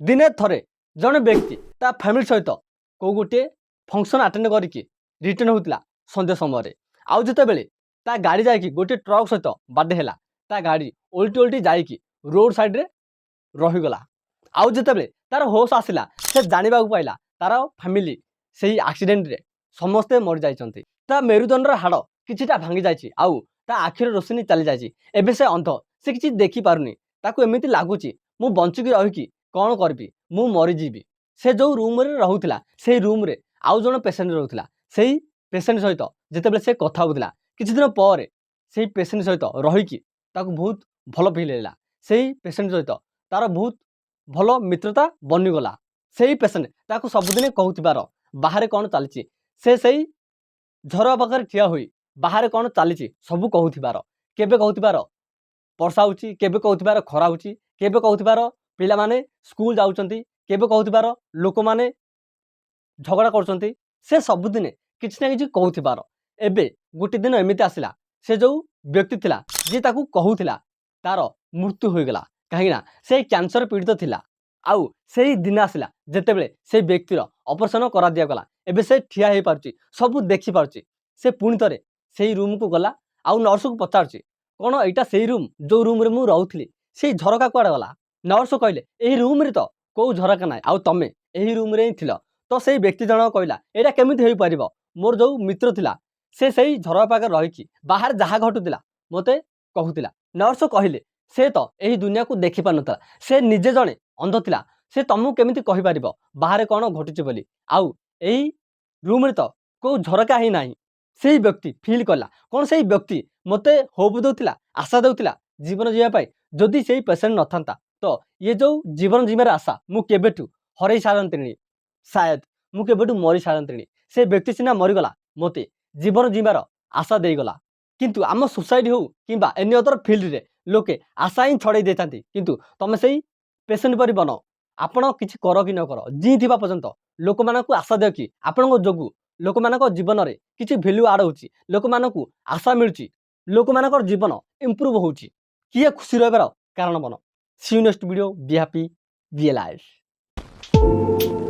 दिने थरे जड़े व्यक्ति ता फैमिली सहित कौ गोटे फंक्शन अटेंड करके रिटर्न होता संध्या समय आउ जितेबले ता गाड़ी जाकि गोटे ट्रक सहित बाडे है ता गाड़ी ओल्टी ओल्टी जाकि रोड साइड रे रहीगला आउ जितेबले तार होश आसला से जानवा पाइला तार फैमिली से एक्सीडेंट रे समस्ते मरी जाइछन्ति ता मेरुदंडर हाड़ किछिटा भांगी जाइछि आउ ता आखिर रोशनी चली जाइछि एबे से अंध से किछि देखि पारुनी ताकू एमिति लागुछि मु बंचिकी रहिकी कौन करबी मु मरीजीवी से जो रूम रे रहुथिला से रूम रे आउ जण पेशेंट रहुथिला सेही पेशेंट सहित जितेबले से कथा होउथिला किछि दिन पर सेही पेशेंट सहित रहिकी ताकू बहुत भल फील हैला सेही पेशेंट सहित तार बहुत भल मित्रता बनिगला सेही पेशेंट ताकू सबुदिन कहूथिबार बाहर कौन चली से सही झरवा पाखे ठिया हुई बाहर कौन चली सबू कहूथिबार केबे कहूथिबार वर्षा होउची केबे कहूथिबार खरा होउची केबे कहूथिबार पिला माने स्कूल जाउचंती केबे कहूथिबार लोक माने झगड़ा करचंती से सबुदिन किछि ना किछि कहूथिबार एबे गोटे दिन एमिति आसिला से जो व्यक्ति थिला जे ताकू कहूथिला तार मृत्यु होइगला कहीं ना से कैंसर पीड़ित थिला आउ से दिन आसला जितेबले से व्यक्तिर ऑपरेशन करा दिया गला एबे से ठिया हो पारुची सब देखि पारुची से पुणी थरे से रूम को गला आउ नर्स को पचारुची कौन एटा से रूम जो रूम रे मु रहउथली से झरका कुआडे गला नर्स कहले एही रूम रे तो को झरका नाय आउ तमे एही रूम रे थिल तो से व्यक्ति जन कहला एटा केमिति होई परिबो मोर जो मित्र थिला से सही झरका पाखे रहिकी बाहर जहा घटुतिला मते कहूतिला नर्स कहले से तो यही दुनिया को देखि पारनता से निजे जणे अंध थिला से तुमको केमिति कहि परिबो बाहर कौन घटुची बोली आउ एही रूम रे तो को झरका ही नाही से व्यक्ति फील कला कौन से व्यक्ति मते होप दउतिला आशा दउतिला जीवन जीवा पाई जदि से पेशेंट नथांता तो ये जो जीवन जीवार आशा मु केबेठु हरई सारंतिनी शायद मु केबेठु मरी सारंतिनी से व्यक्ति सिना मरीगला मते जीवन जीवार आशा देगला किंतु आम सोसाइटी हो किंबा एनी अदर फील्ड रे लोके आशा ही छड़े देतांती किंतु तमे सही पेशेंट परि बन आपण किछि कर कि न कर जी थिबा पर्यंत लोक मानकु आशा दे कि आपणको जोगु लोक मानक जीवन रे किछि वैल्यू आड होछि लोक मानकु आशा मिलुछि लोक मानकर जीवन इंप्रूव होछि किए खुशी रहबार कारण बन see you next video be happy be alive.